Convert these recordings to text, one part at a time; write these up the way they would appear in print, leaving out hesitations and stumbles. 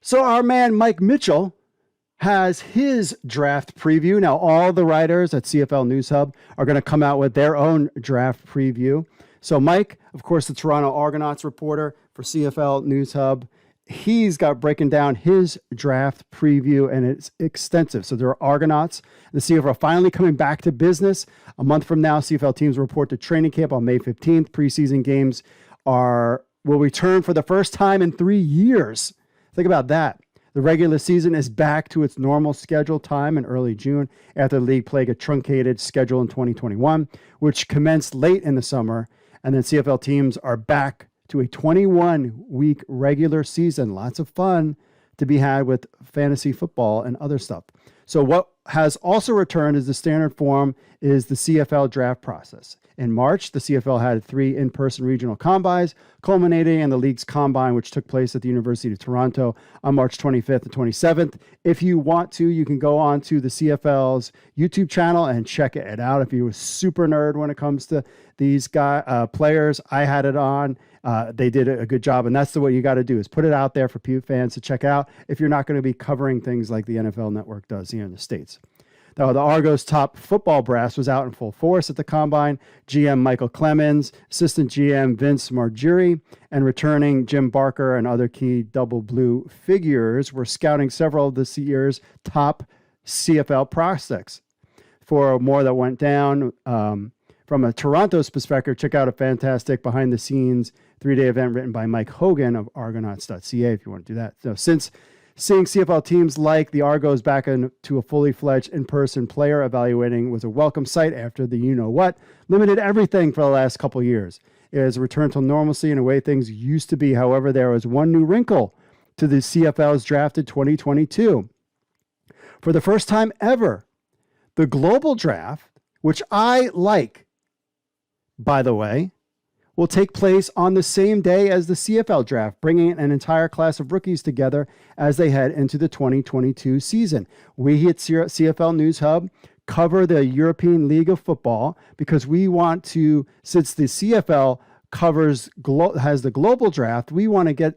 So our man Mike Mitchell has his draft preview. Now, all the writers at CFL News Hub are going to come out with their own draft preview. So Mike, of course, the Toronto Argonauts reporter for CFL News Hub, he's got breaking down his draft preview, and it's extensive. So there are Argonauts. The CFL finally coming back to business. A month from now, CFL teams report to training camp on May 15th. Preseason games will return for the first time in 3 years. Think about that. The regular season is back to its normal scheduled time in early June after the league played a truncated schedule in 2021, which commenced late in the summer. And then CFL teams are back to a 21-week regular season. Lots of fun to be had with fantasy football and other stuff. So what has also returned is the standard form is the CFL draft process. In March, the CFL had 3 in-person regional combines, culminating in the league's combine, which took place at the University of Toronto on March 25th and 27th. If you want to, you can go on to the CFL's YouTube channel and check it out. If you're a super nerd when it comes to these players, I had it on. They did a good job, and that's what you got to do is put it out there for fans to check out if you're not going to be covering things like the NFL Network does here in the States. Now, the Argos top football brass was out in full force at the Combine. GM Michael Clemens, assistant GM Vince Margieri, and returning Jim Barker and other key double blue figures were scouting several of this year's top CFL prospects. For more that went down, from a Toronto's perspective, check out a fantastic behind-the-scenes 3-day event written by Mike Hogan of Argonauts.ca if you want to do that. So since seeing CFL teams like the Argos back into a fully fledged in-person player evaluating was a welcome sight after the you-know-what limited everything for the last couple of years. It has returned to normalcy in a way things used to be. However, there was one new wrinkle to the CFL's drafted 2022. For the first time ever, the global draft, which I like, by the way, will take place on the same day as the CFL draft, bringing an entire class of rookies together as they head into the 2022 season. We at CFL News Hub cover the European League of Football because we want to, since the CFL has the global draft, we want to get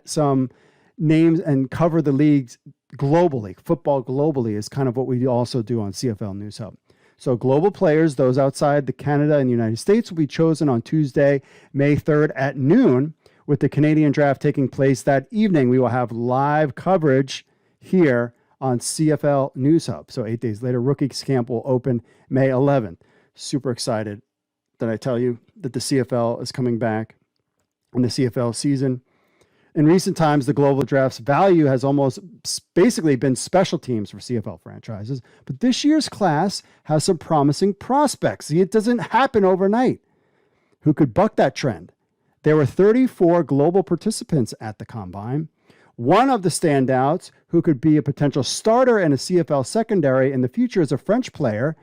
some names and cover the leagues globally. Football globally is kind of what we also do on CFL News Hub. So global players, those outside the Canada and the United States, will be chosen on Tuesday, May 3rd at noon, with the Canadian draft taking place that evening. We will have live coverage here on CFL News Hub. So 8 days later, rookies camp will open May 11th. Super excited that I tell you that the CFL is coming back in the CFL season. In recent times, the global draft's value has almost basically been special teams for CFL franchises, but this year's class has some promising prospects. See, it doesn't happen overnight. Who could buck that trend? There were 34 global participants at the Combine. One of the standouts who could be a potential starter in a CFL secondary in the future is a French player,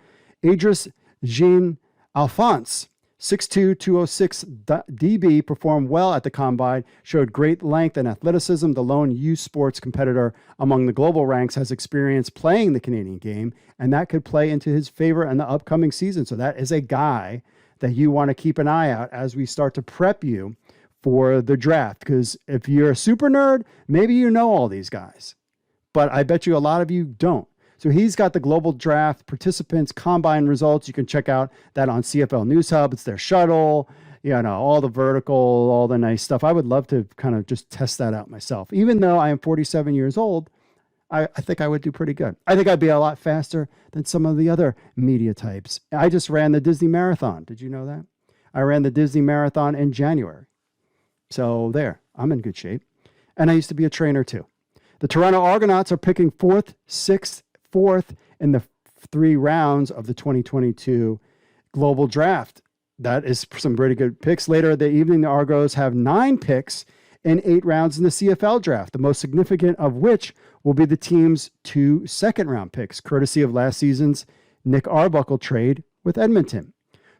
Idriss Jean-Alphonse. 6'2", 206 DB performed well at the Combine, showed great length and athleticism. The lone youth sports competitor among the global ranks has experience playing the Canadian game, and that could play into his favor in the upcoming season. So that is a guy that you want to keep an eye out as we start to prep you for the draft. Because if you're a super nerd, maybe you know all these guys, but I bet you a lot of you don't. So he's got the global draft participants combine results. You can check out that on CFL News Hub. It's their shuttle, all the vertical, all the nice stuff. I would love to kind of just test that out myself. Even though I am 47 years old, I think I would do pretty good. I think I'd be a lot faster than some of the other media types. I just ran the Disney Marathon. Did you know that? I ran the Disney Marathon in January. So there, I'm in good shape. And I used to be a trainer too. The Toronto Argonauts are picking 4th, 6th, 4th in the 3 rounds of the 2022 global draft. That is some pretty good picks. Later in the evening, the Argos have 9 picks in 8 rounds in the CFL draft, the most significant of which will be the team's 2 second-round picks, courtesy of last season's Nick Arbuckle trade with Edmonton.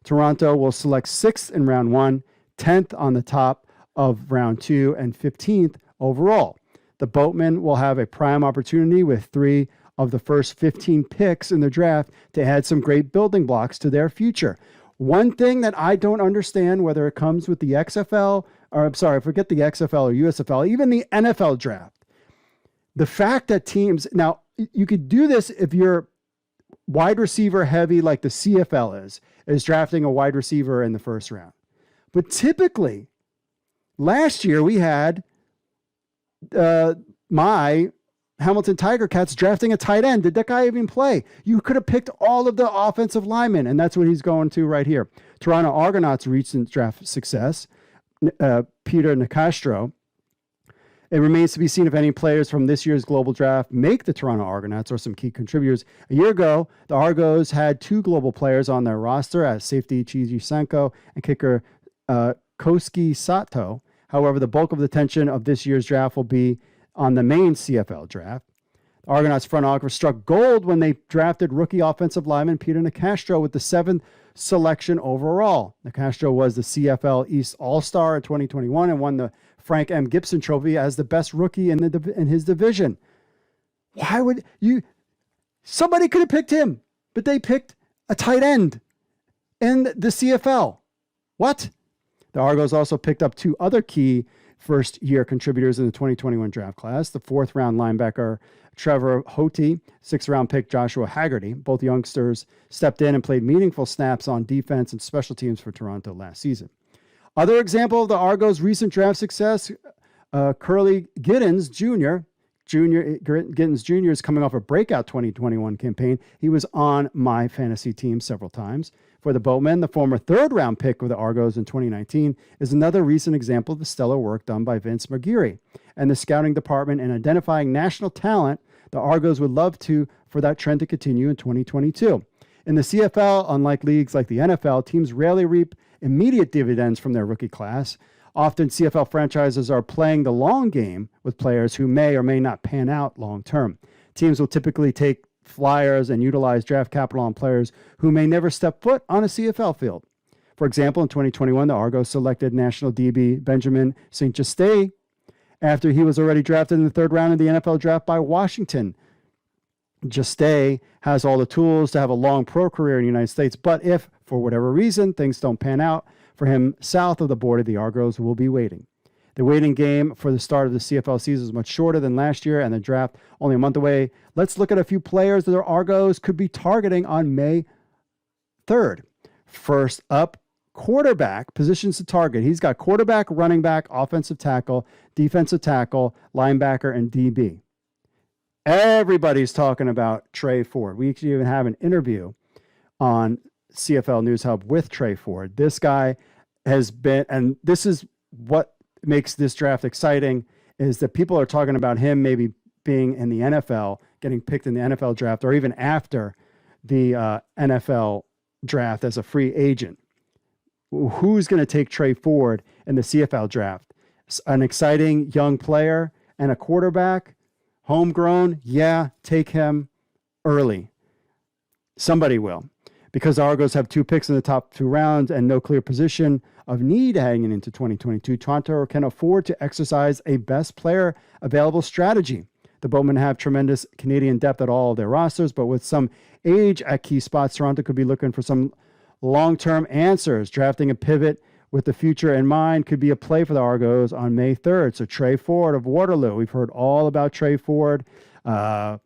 Toronto will select 6th in round 1, 10th on the top of round 2, and 15th overall. The Boatmen will have a prime opportunity with 3 of the first 15 picks in the draft to add some great building blocks to their future. One thing that I don't understand, whether it comes with the XFL, or I'm sorry, forget the XFL or USFL, even the NFL draft. the fact that teams, now you could do this if you're wide receiver heavy, like the CFL is drafting a wide receiver in the first round. But typically, last year we had my Hamilton Tiger Cats drafting a tight end. Did that guy even play? You could have picked all of the offensive linemen, and that's what he's going to right here. Toronto Argonauts' recent draft success, Peter Nicastro. It remains to be seen if any players from this year's global draft make the Toronto Argonauts or some key contributors. A year ago, the Argos had 2 global players on their roster as safety Chizi Senko and kicker Koski Sato. However, the bulk of the attention of this year's draft will be on the main CFL draft. The Argonauts front office struck gold when they drafted rookie offensive lineman Peter Nicastro with the 7th selection overall. Nicastro was the CFL East All-Star in 2021 and won the Frank M. Gibson Trophy as the best rookie in his division. Why would you? Somebody could have picked him, but they picked a tight end in the CFL. What? The Argos also picked up 2 other key first-year contributors in the 2021 draft class, the 4th-round linebacker Trevor Houghty, 6th-round pick Joshua Haggerty. Both youngsters stepped in and played meaningful snaps on defense and special teams for Toronto last season. Other example of the Argos' recent draft success, Curly Giddens Jr. Giddens Jr. is coming off a breakout 2021 campaign. He was on my fantasy team several times. For the Boatmen, the former 3rd-round pick of the Argos in 2019 is another recent example of the stellar work done by Vince McGeary and the scouting department in identifying national talent. The Argos would love for that trend to continue in 2022. In the CFL, unlike leagues like the NFL, teams rarely reap immediate dividends from their rookie class. Often, CFL franchises are playing the long game with players who may or may not pan out long term. Teams will typically take flyers and utilize draft capital on players who may never step foot on a CFL field. For example, in 2021, the Argos selected national DB Benjamin St. Jeste after he was already drafted in the 3rd round of the NFL draft by Washington. Jeste has all the tools to have a long pro career in the United States, but if, for whatever reason, things don't pan out for him south of the border, the Argos will be waiting. The waiting game for the start of the CFL season is much shorter than last year, and the draft only a month away. Let's look at a few players that the Argos could be targeting on May 3rd. First up, quarterback, positions to target. He's got quarterback, running back, offensive tackle, defensive tackle, linebacker, and DB. Everybody's talking about Trey Ford. We actually even have an interview on CFL News Hub with Trey Ford. This guy has been, and this is what makes this draft exciting, is that people are talking about him maybe being in the NFL, getting picked in the NFL draft, or even after the NFL draft as a free agent. Who's going to take Trey Ford in the CFL draft? An exciting young player and a quarterback, homegrown. Yeah, take him early. Somebody will. Because the Argos have 2 picks in the top 2 rounds and no clear position of need hanging into 2022, Toronto can afford to exercise a best player available strategy. The Boatmen have tremendous Canadian depth at all of their rosters, but with some age at key spots, Toronto could be looking for some long-term answers. Drafting a pivot with the future in mind could be a play for the Argos on May 3rd. So Trey Ford of Waterloo. We've heard all about Trey Ford. All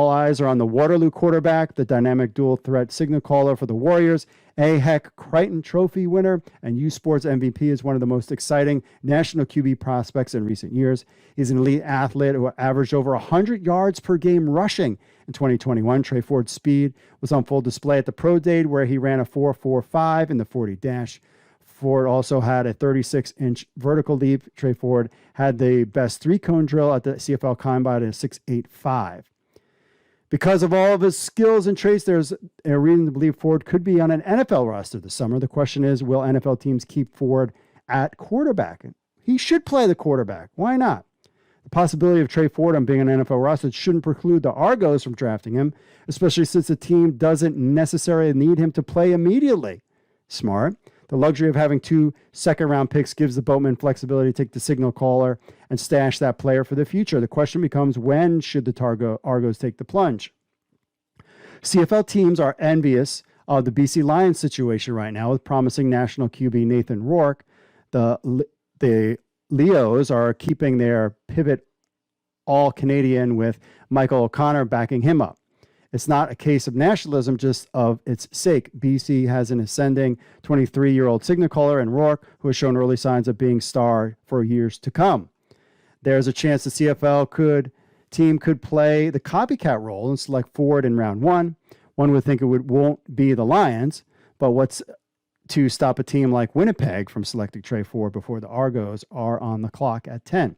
eyes are on the Waterloo quarterback, the dynamic dual threat signal caller for the Warriors, Heck Crichton Trophy winner, and U Sports MVP, is one of the most exciting national QB prospects in recent years. He's an elite athlete who averaged over 100 yards per game rushing in 2021. Trey Ford's speed was on full display at the Pro Day, where he ran a 4.45 in the 40 dash. Ford also had a 36-inch vertical leap. Trey Ford had the best 3-cone drill at the CFL Combine at a 6.85. Because of all of his skills and traits, there's a reason to believe Ford could be on an NFL roster this summer. The question is, will NFL teams keep Ford at quarterback? He should play the quarterback. Why not? The possibility of Trey Ford on being an NFL roster shouldn't preclude the Argos from drafting him, especially since the team doesn't necessarily need him to play immediately. Smart. The luxury of having 2 second-round picks gives the Boatmen flexibility to take the signal caller and stash that player for the future. The question becomes, when should the Argos take the plunge? CFL teams are envious of the BC Lions situation right now with promising national QB Nathan Rourke. The Leos are keeping their pivot all Canadian with Michael O'Connor backing him up. It's not a case of nationalism, just of its sake. BC has an ascending 23-year-old signal caller in Rourke, who has shown early signs of being star for years to come. There's a chance the CFL team could play the copycat role and select Ford in round one. One would think won't be the Lions, but what's to stop a team like Winnipeg from selecting Trey Ford before the Argos are on the clock at 10?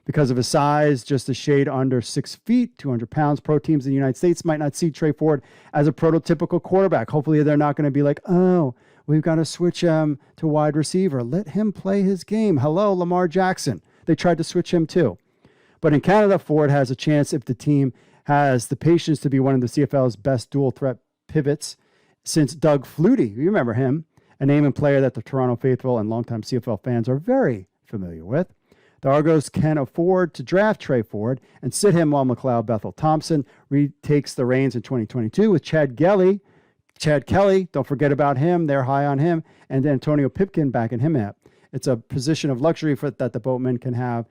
Because of his size, just a shade under 6 feet, 200 pounds, pro teams in the United States might not see Trey Ford as a prototypical quarterback. Hopefully they're not going to be like, oh, we've got to switch him to wide receiver. Let him play his game. Hello, Lamar Jackson. They tried to switch him too. But in Canada, Ford has a chance if the team has the patience to be one of the CFL's best dual threat pivots since Doug Flutie. You remember him, a name and player that the Toronto faithful and longtime CFL fans are very familiar with. The Argos can afford to draft Trey Ford and sit him while McLeod Bethel Thompson retakes the reins in 2022 with Chad Kelly, don't forget about him. They're high on him. And Antonio Pipkin backing him up. It's a position of luxury that the Boatmen can have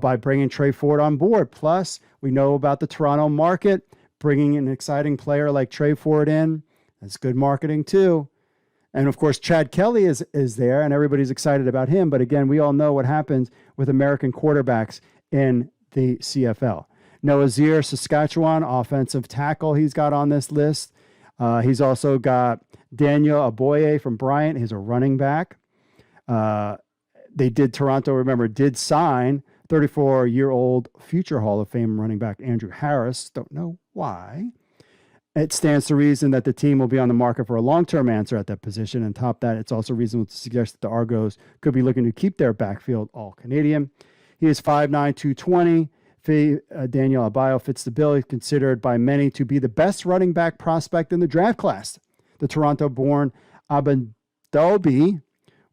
by bringing Trey Ford on board. Plus, we know about the Toronto market. Bringing an exciting player like Trey Ford in, that's good marketing too. And of course, Chad Kelly is there, and everybody's excited about him. But again, we all know what happens with American quarterbacks in the CFL. Noah Zier, Saskatchewan, offensive tackle he's got on this list. He's also got Daniel Aboye from Bryant. He's a running back. Toronto did sign 34-year-old future Hall of Fame running back Andrew Harris. Don't know why. It stands to reason that the team will be on the market for a long-term answer at that position. And top that, it's also reasonable to suggest that the Argos could be looking to keep their backfield all Canadian. He is 5'9", 220. Daniel Abayo fits the bill. He's considered by many to be the best running back prospect in the draft class. The Toronto-born Abendobi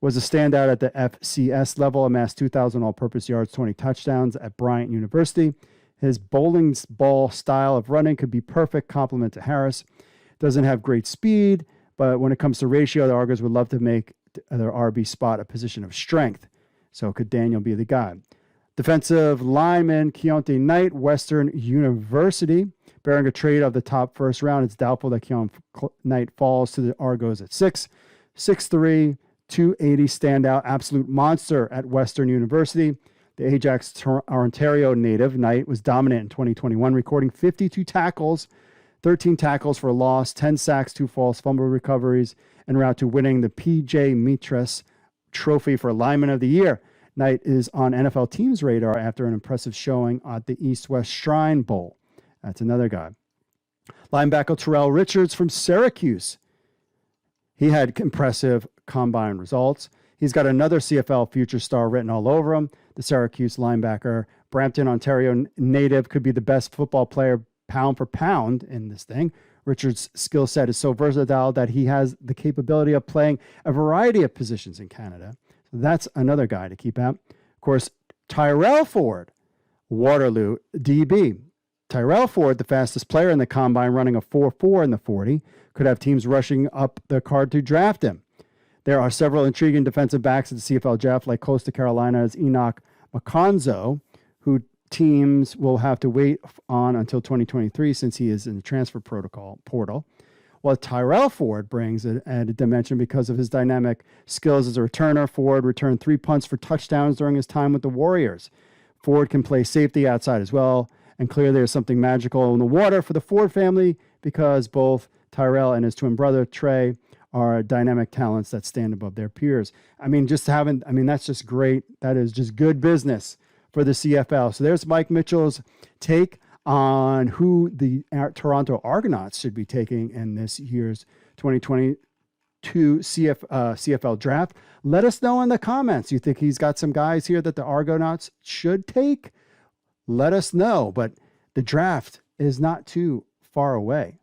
was a standout at the FCS level, amassed 2,000 all-purpose yards, 20 touchdowns at Bryant University. His bowling ball style of running could be perfect complement to Harris. Doesn't have great speed, but when it comes to ratio, the Argos would love to make their RB spot a position of strength. So could Daniel be the guy? Defensive lineman Keontae Knight, Western University. Bearing a trade of the top first round, it's doubtful that Keontae Knight falls to the Argos at 6'3", 280 standout, absolute monster at Western University. The Ajax, Ontario native, Knight was dominant in 2021, recording 52 tackles, 13 tackles for a loss, 10 sacks, 2 false fumble recoveries, en route to winning the P.J. Mitras Trophy for Lineman of the Year. Knight is on NFL teams' radar after an impressive showing at the East-West Shrine Bowl. That's another guy. Linebacker Tyrell Richards from Syracuse. He had impressive combine results. He's got another CFL future star written all over him. The Syracuse linebacker, Brampton, Ontario native, could be the best football player pound for pound in this thing. Richards' skill set is so versatile that he has the capability of playing a variety of positions in Canada. So that's another guy to keep out. Of course, Tyrell Ford, Waterloo DB. Tyrell Ford, the fastest player in the combine, running a 4.4 in the 40, could have teams rushing up the card to draft him. There are several intriguing defensive backs at the CFL draft, like Coastal Carolina's Enoch Maconzo, who teams will have to wait on until 2023 since he is in the transfer portal. While Tyrell Ford brings an added dimension because of his dynamic skills as a returner. Ford returned 3 punts for touchdowns during his time with the Warriors. Ford can play safety outside as well, and clearly there's something magical in the water for the Ford family because both Tyrell and his twin brother, Trey, are dynamic talents that stand above their peers. That's just great. That is just good business for the CFL. So there's Mike Mitchell's take on who the Toronto Argonauts should be taking in this year's 2022 CFL draft. Let us know in the comments. You think he's got some guys here that the Argonauts should take? Let us know. But the draft is not too far away.